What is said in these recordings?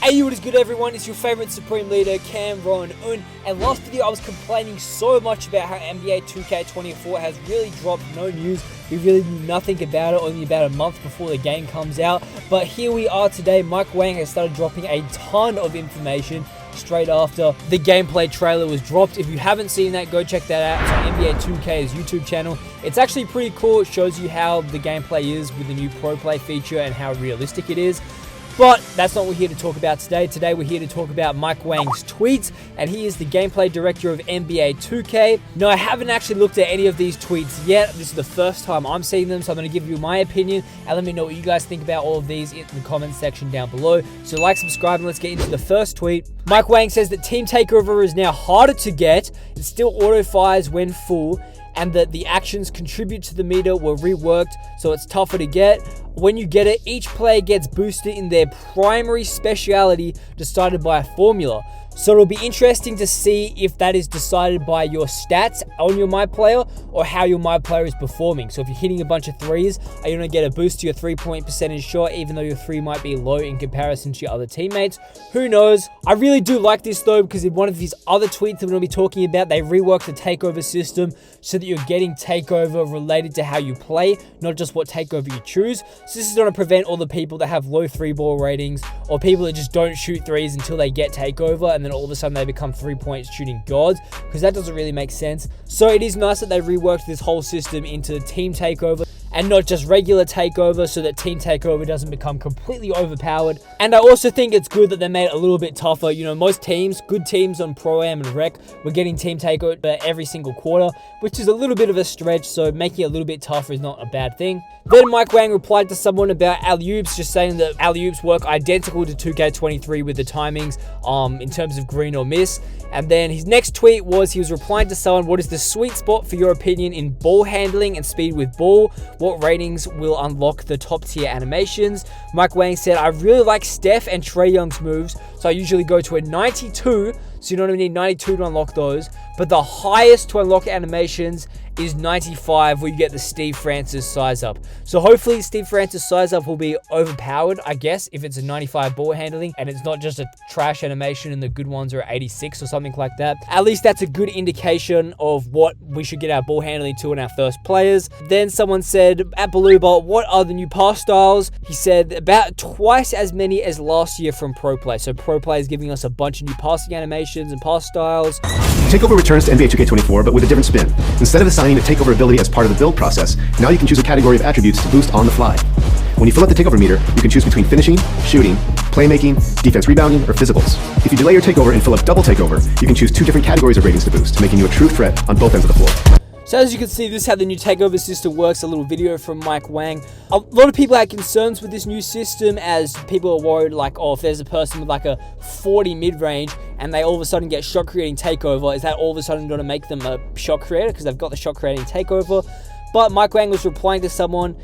Hey, what is good everyone? It's your favorite Supreme Leader, Cam, Ron, Un. And last video I was complaining so much about how NBA 2K24 has really dropped no news. We really knew nothing about it only about a month before the game comes out. But here we are today. Mike Wang has started dropping a ton of information straight after the gameplay trailer was dropped. If you haven't seen that, go check that out. It's on NBA 2K's YouTube channel. It's actually pretty cool. It shows you how the gameplay is with the new proplay feature and how realistic it is. But that's not what we're here to talk about today. Today we're here to talk about Mike Wang's tweets, and he is the gameplay director of NBA 2K. No, I haven't actually looked at any of these tweets yet. This is the first time I'm seeing them, so I'm going to give you my opinion, and let me know what you guys think about all of these in the comments section down below. So like, subscribe, and let's get into the first tweet. Mike Wang says that Team Takeover is now harder to get. It still auto-fires when full, and that the actions contribute to the meter were reworked, so it's tougher to get. When you get it, each player gets boosted in their primary speciality decided by a formula. So it'll be interesting to see if that is decided by your stats on your My Player or how your My Player is performing. So if you're hitting a bunch of threes, are you going to get a boost to your 3-point percentage shot even though your three might be low in comparison to your other teammates? Who knows? I really do like this though, because in one of his other tweets that we're going to be talking about, they reworked the takeover system so that you're getting takeover related to how you play, not just what takeover you choose. So this is going to prevent all the people that have low 3-ball ratings or people that just don't shoot threes until they get takeover and then all of a sudden they become 3-point shooting gods, because that doesn't really make sense. So it is nice that they reworked this whole system into team takeover and not just regular takeover, so that team takeover doesn't become completely overpowered. And I also think it's good that they made it a little bit tougher. You know, most teams, good teams on Pro-Am and Rec, were getting team takeover every single quarter, which is a little bit of a stretch, so making it a little bit tougher is not a bad thing. Then Mike Wang replied to someone about alley-oops, just saying that alley-oops work identical to 2K23 with the timings in terms of green or miss. And then his next tweet was, he was replying to someone, what is the sweet spot for your opinion in ball handling and speed with ball? What ratings will unlock the top tier animations? Mike Wang said, I really like Steph and Trae Young's moves, so I usually go to a 92, so you don't even need 92 to unlock those. But the highest to unlock animations is 95, where you get the Steve Francis size up. So hopefully Steve Francis size up will be overpowered, I guess, if it's a 95 ball handling and it's not just a trash animation and the good ones are 86 or something like that. At least that's a good indication of what we should get our ball handling to in our first players. Then someone said, at Beluba, what are the new pass styles? He said about twice as many as last year from ProPlay. So ProPlay is giving us a bunch of new passing animations and pass styles. Takeover returns to NBA 2K24, but with a different spin. Instead of assigning a takeover ability as part of the build process, now you can choose a category of attributes to boost on the fly. When you fill out the takeover meter, you can choose between finishing, shooting, playmaking, defense rebounding, or physicals. If you delay your takeover and fill up double takeover, you can choose 2 different categories of ratings to boost, making you a true threat on both ends of the floor. So as you can see, this is how the new takeover system works. A little video from Mike Wang. A lot of people had concerns with this new system, as people are worried like, oh, if there's a person with like a 40 mid-range and they all of a sudden get shot creating takeover, is that all of a sudden going to make them a shot creator because they've got the shot creating takeover? But Mike Wang was replying to someone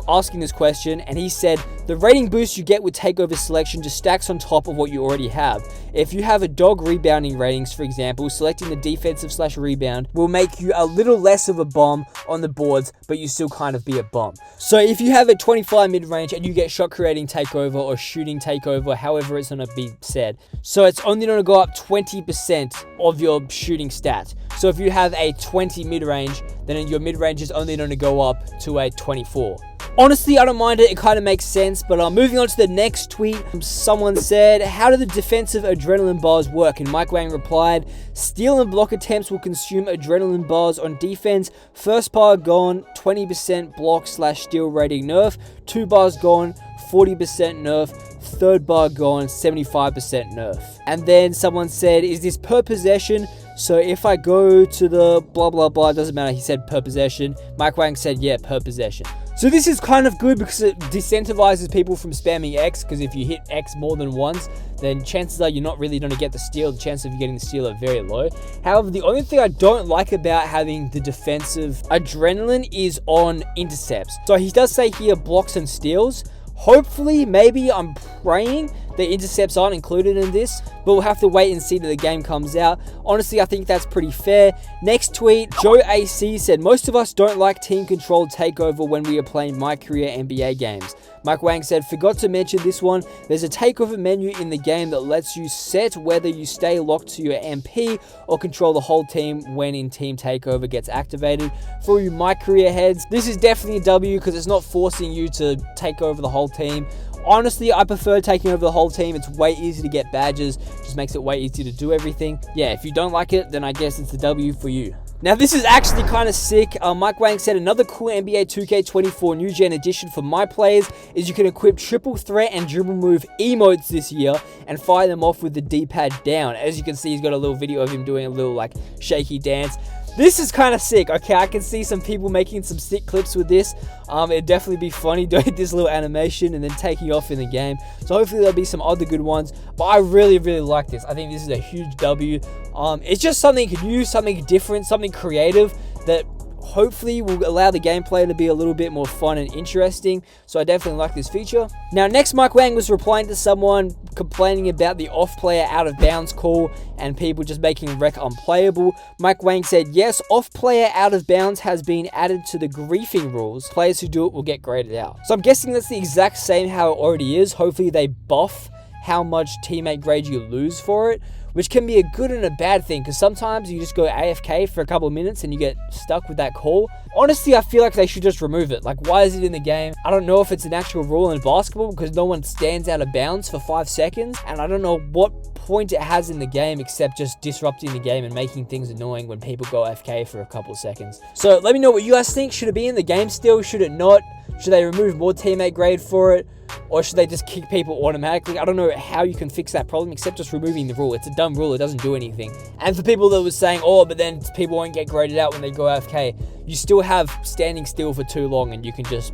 asking this question, and he said, the rating boost you get with takeover selection just stacks on top of what you already have. If you have a dog rebounding ratings, for example, selecting the defensive / rebound will make you a little less of a bomb on the boards, but you still kind of be a bomb. So if you have a 25 mid-range and you get shot creating takeover or shooting takeover, however it's going to be said, so it's only going to go up 20% of your shooting stats. So if you have a 20 mid-range, then your mid-range is only going to go up to a 24. Honestly, I don't mind it. It kind of makes sense. But moving on to the next tweet, someone said, how do the defensive adrenaline bars work? And Mike Wang replied, steal and block attempts will consume adrenaline bars on defense. First bar gone, 20% block / steal rating nerf. 2 bars gone, 40% nerf. Third bar gone, 75% nerf. And then someone said, is this per possession? So if I go to the blah blah blah, it doesn't matter, he said per possession. Mike Wang said, yeah, per possession. So this is kind of good because it decentivizes people from spamming X, because if you hit X more than once, then chances are you're not really going to get the steal. The chances of you getting the steal are very low. However, the only thing I don't like about having the defensive adrenaline is on intercepts. So he does say here blocks and steals. Hopefully, maybe I'm praying The intercepts aren't included in this, but we'll have to wait and see till the game comes out. Honestly, I think that's pretty fair. Next tweet, Joe AC said, most of us don't like team controlled takeover when we are playing My Career NBA games. Mike Wang said, forgot to mention this one. There's a takeover menu in the game that lets you set whether you stay locked to your MP or control the whole team when in team takeover gets activated. For you My Career heads, this is definitely a W because it's not forcing you to take over the whole team. Honestly, I prefer taking over the whole team. It's way easier to get badges, just makes it way easier to do everything. Yeah, if you don't like it, then I guess it's a W for you. Now, this is actually kind of sick. Mike Wang said another cool NBA 2K24 new gen addition for my players is you can equip triple threat and dribble move emotes this year and fire them off with the D-pad down. As you can see, he's got a little video of him doing a little like shaky dance. This is kind of sick. Okay, I can see some people making some sick clips with this. It'd definitely be funny doing this little animation and then taking off in the game. So hopefully there'll be some other good ones. But I really, really like this. I think this is a huge W. It's just something new, something different, something creative that hopefully will allow the gameplay to be a little bit more fun and interesting. So I definitely like this feature. Now, next, Mike Wang was replying to someone complaining about the off player out of bounds call and people just making rec unplayable. Mike Wang said, yes, off player out of bounds has been added to the griefing rules. Players who do it will get graded out. So I'm guessing that's the exact same how it already is. Hopefully they buff how much teammate grade you lose for it, which can be a good and a bad thing because sometimes you just go AFK for a couple of minutes and you get stuck with that call. Honestly, I feel like they should just remove it. Like, why is it in the game? I don't know if it's an actual rule in basketball because no one stands out of bounds for 5 seconds, and I don't know what point it has in the game except just disrupting the game and making things annoying when people go AFK for a couple of seconds. So let me know what you guys think. Should it be in the game still? Should it not? Should they remove more teammate grade for it? Or should they just kick people automatically? I don't know how you can fix that problem except just removing the rule. It's a dumb rule. It doesn't do anything. And for people that was saying, oh, but then people won't get graded out when they go AFK, you still have standing still for too long and you can just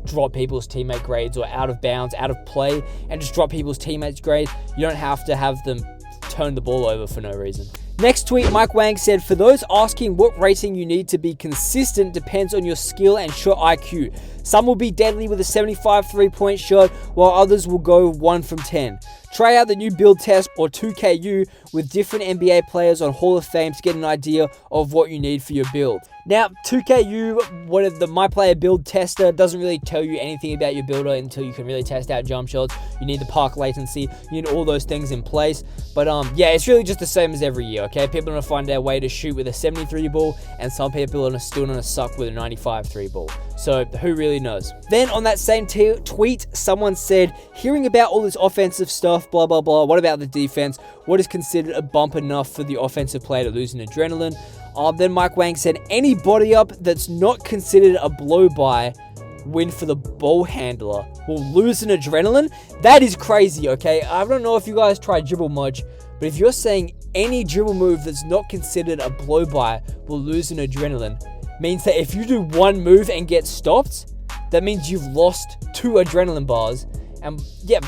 drop people's teammate grades or out of bounds, out of play, and just drop people's teammates' grades. You don't have to have them turn the ball over for no reason. Next tweet, Mike Wang said, for those asking what rating you need to be consistent depends on your skill and shot IQ. Some will be deadly with a 75 3-point shot, while others will go 1 from 10. Try out the new build test or 2KU with different NBA players on Hall of Fame to get an idea of what you need for your build. Now, 2KU, the My Player build tester, doesn't really tell you anything about your builder until you can really test out jump shots. You need the park latency, you need all those things in place. But yeah, it's really just the same as every year, okay? People are going to find their way to shoot with a 73 ball, and some people are still going to suck with a 95 3 ball. So who really knows? Then on that same tweet, someone said, hearing about all this offensive stuff, blah, blah, blah, what about the defense? What is considered a bump enough for the offensive player to lose an adrenaline? Then Mike Wang said, any body up that's not considered a blow-by win for the ball handler will lose an adrenaline. That is crazy, okay? I don't know if you guys try dribble much, but if you're saying any dribble move that's not considered a blow-by will lose an adrenaline, means that if you do one move and get stopped, that means you've lost 2 adrenaline bars. And yeah,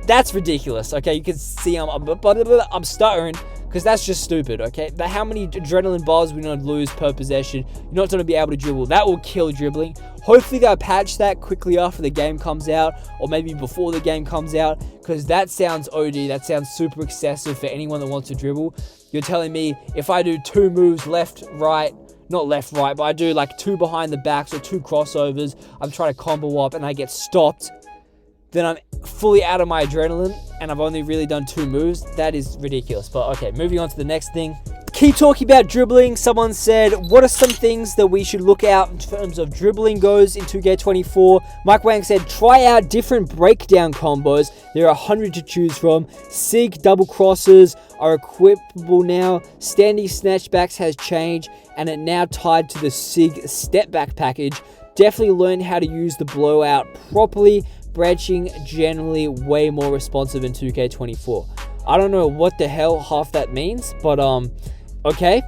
that's ridiculous, okay? You can see I'm stuttering because that's just stupid, okay? How many adrenaline bars are we going to lose per possession? You're not going to be able to dribble. That will kill dribbling. Hopefully they'll patch that quickly after the game comes out, or maybe before the game comes out, because that sounds OD. That sounds super excessive for anyone that wants to dribble. You're telling me if I do 2 moves left, right, not left, right, but I do like 2 behind the backs or 2 crossovers, I'm trying to combo up and I get stopped, then I'm fully out of my adrenaline and I've only really done 2 moves. That is ridiculous. But okay, moving on to the next thing. Keep talking about dribbling. Someone said, what are some things that we should look out in terms of dribbling goes in 2K24? Mike Wang said, try out different breakdown combos. There are 100 to choose from. Sig double crosses are equipable now. Standing snatchbacks has changed and it now tied to the Sig step back package. Definitely learn how to use the blowout properly. Branching generally way more responsive in 2K24. I don't know what the hell half that means, but okay.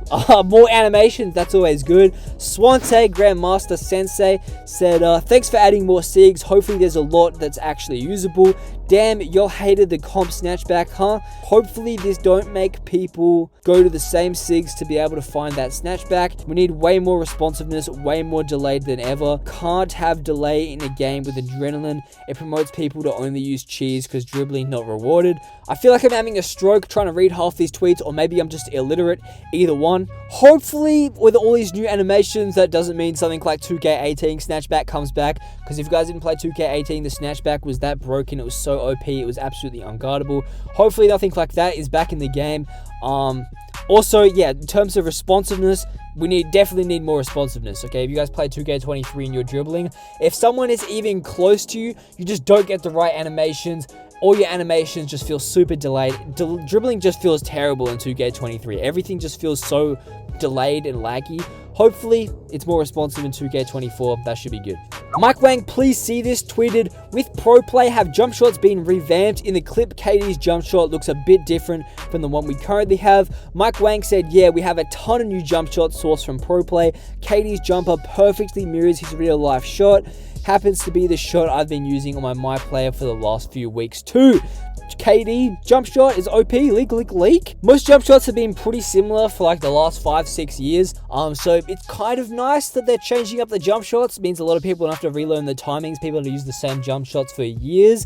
More animations, that's always good. Swante Grandmaster Sensei said, thanks for adding more Sigs. Hopefully there's a lot that's actually usable. Damn, y'all hated the comp snatchback, huh? Hopefully this don't make people go to the same Sigs to be able to find that snatchback. We need way more responsiveness, way more delayed than ever. Can't have delay in a game with adrenaline. It promotes people to only use cheese because dribbling not rewarded. I feel like I'm having a stroke trying to read half these tweets, or maybe I'm just illiterate. Either one. Hopefully with all these new animations, that doesn't mean something like 2K18 snatchback comes back, because if you guys didn't play 2K18, the snatchback was that broken. It was so OP, it was absolutely unguardable. Hopefully nothing like that is back in the game. Also, yeah, in terms of responsiveness, we definitely need more responsiveness, okay? If you guys play 2K23 and you're dribbling, if someone is even close to you, you just don't get the right animations. All your animations just feel super delayed. Dribbling just feels terrible in 2K23. Everything just feels so delayed and laggy. Hopefully, it's more responsive in 2K24. That should be good. Mike Wang, please see this, tweeted, with Pro Play, have jump shots been revamped? In the clip, KD's jump shot looks a bit different from the one we currently have. Mike Wang said, yeah, we have a ton of new jump shots sourced from Pro Play. KD's jumper perfectly mirrors his real life shot. Happens to be the shot I've been using on my player for the last few weeks too. KD jump shot is OP, leak. Most jump shots have been pretty similar for like the last 5-6 years. So it's kind of nice that they're changing up the jump shots. It means a lot of people don't have to relearn the timings. People have to use the same jump shots for years.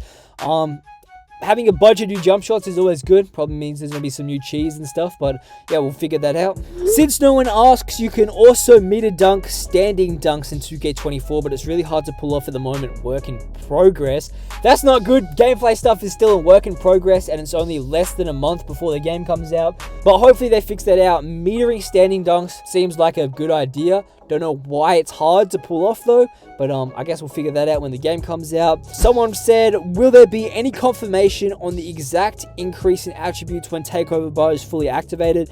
Having a bunch of new jump shots is always good. Probably means there's going to be some new cheese and stuff, but yeah, we'll figure that out. Since no one asks, you can also meter dunk standing dunks in 2K24, but it's really hard to pull off at the moment. Work in progress. That's not good. Gameplay stuff is still a work in progress, and it's only less than a month before the game comes out. But hopefully they fix that out. Metering standing dunks seems like a good idea. Don't know why it's hard to pull off though, but I guess we'll figure that out when the game comes out. Someone said, will there be any confirmation on the exact increase in attributes when takeover bar is fully activated?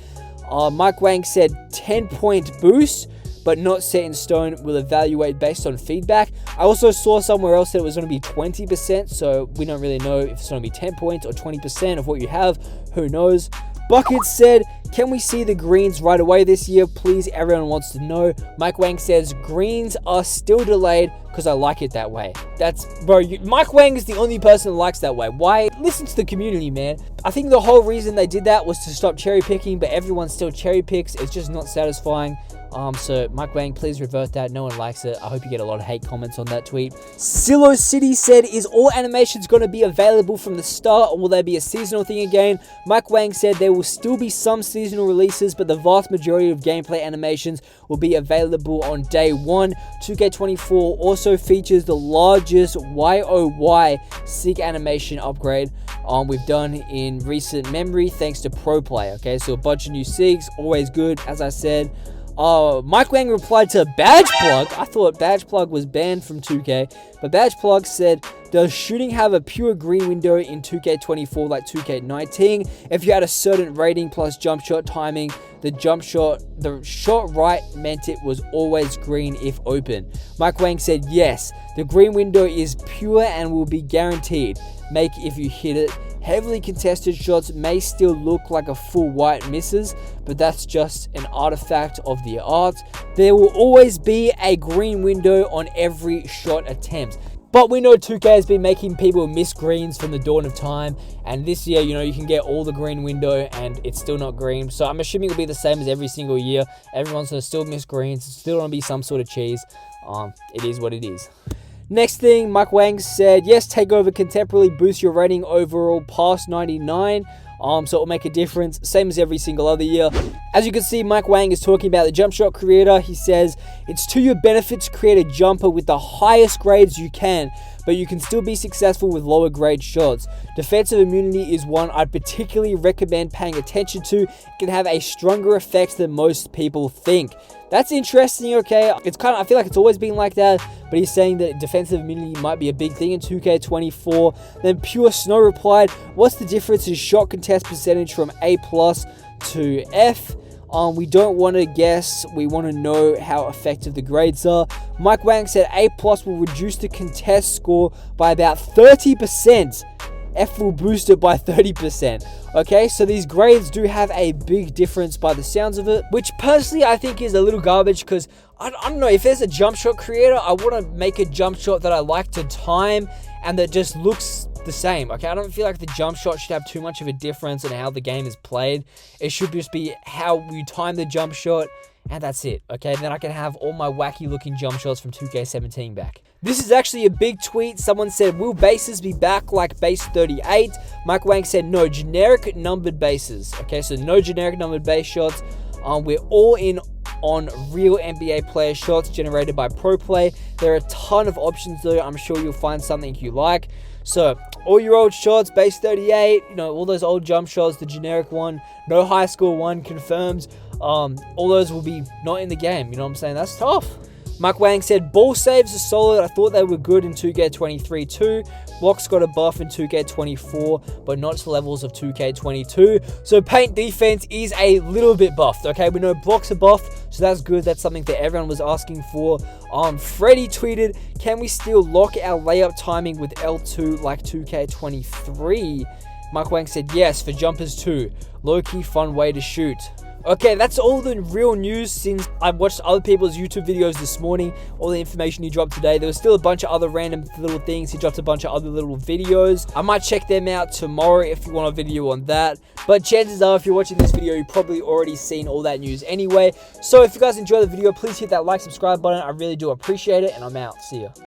Mike Wang said 10-point boost, but not set in stone. Will evaluate based on feedback. I also saw somewhere else that it was going to be 20%, so we don't really know if it's going to be 10 points or 20% of what you have. Who knows? Bucket said, can we see the greens right away this year? Please, everyone wants to know. Mike Wang says, greens are still delayed because I like it that way. Mike Wang is the only person who likes that way. Why? Listen to the community, man. I think the whole reason they did that was to stop cherry picking, but everyone still cherry picks. It's just not satisfying. So Mike Wang, please revert that. No one likes it. I hope you get a lot of hate comments on that tweet. Silo City said, is all animations going to be available from the start, or will they be a seasonal thing again? Mike Wang said there will still be some seasonal releases, but the vast majority of gameplay animations will be available on day one. 2K24 also features the largest YOY Sig animation upgrade we've done in recent memory, thanks to Pro Play. Okay, so a bunch of new Sigs, always good, as I said. Mike Wang replied to Badge Plug. I thought Badge Plug was banned from 2K, but Badge Plug said, does shooting have a pure green window in 2K24 like 2K19? If you had a certain rating plus jump shot timing, the shot right meant it was always green if open. Mike Wang said, yes, the green window is pure and will be guaranteed. Make if you hit it. Heavily contested shots may still look like a full white misses, but that's just an artifact of the art. There will always be a green window on every shot attempt. But we know 2K has been making people miss greens from the dawn of time, and this year, you can get all the green window and it's still not green. So I'm assuming it'll be the same as every single year. Everyone's gonna still miss greens, it's still gonna be some sort of cheese. It is what it is. Next thing, Mike Wang said, yes, takeover can temporarily boost your rating overall past 99. So it'll make a difference, same as every single other year. As you can see, Mike Wang is talking about the jump shot creator. He says, it's to your benefit to create a jumper with the highest grades you can, but you can still be successful with lower grade shots. Defensive immunity is one I'd particularly recommend paying attention to. It can have a stronger effect than most people think. That's interesting, okay? I feel like it's always been like that, but he's saying that defensive immunity might be a big thing in 2K24. Then Pure Snow replied, what's the difference in shot contest percentage from A+ to F? We don't want to guess, we want to know how effective the grades are. Mike Wang said A+ will reduce the contest score by about 30%. F will boost it by 30%. Okay, so these grades do have a big difference by the sounds of it, which personally I think is a little garbage, because I don't know, if there's a jump shot creator, I want to make a jump shot that I like to time and that just looks the same, okay? I don't feel like the jump shot should have too much of a difference in how the game is played. It should just be how you time the jump shot, and that's it, okay? Then I can have all my wacky looking jump shots from 2K17 back. This is actually a big tweet. Someone said, will bases be back like base 38? Mike Wang said, no, generic numbered bases. Okay, so no generic numbered base shots. We're all in on real NBA player shots generated by proplay. There are a ton of options though. I'm sure you'll find something you like. So all your old shots, base 38, all those old jump shots, the generic one, no high score one confirms. All those will be not in the game. You know what I'm saying? That's tough. Mike Wang said, ball saves are solid. I thought they were good in 2K23 too. Blocks got a buff in 2K24, but not to levels of 2K22. So paint defense is a little bit buffed, okay? We know blocks are buffed, so that's good. That's something that everyone was asking for. Freddie tweeted, can we still lock our layup timing with L2 like 2K23? Mike Wang said, yes, for jumpers too. Low-key fun way to shoot. Okay, that's all the real news since I watched other people's YouTube videos this morning. All the information he dropped today. There was still a bunch of other random little things. He dropped a bunch of other little videos. I might check them out tomorrow if you want a video on that. But chances are, if you're watching this video, you've probably already seen all that news anyway. So if you guys enjoy the video, please hit that like, subscribe button. I really do appreciate it, and I'm out. See ya.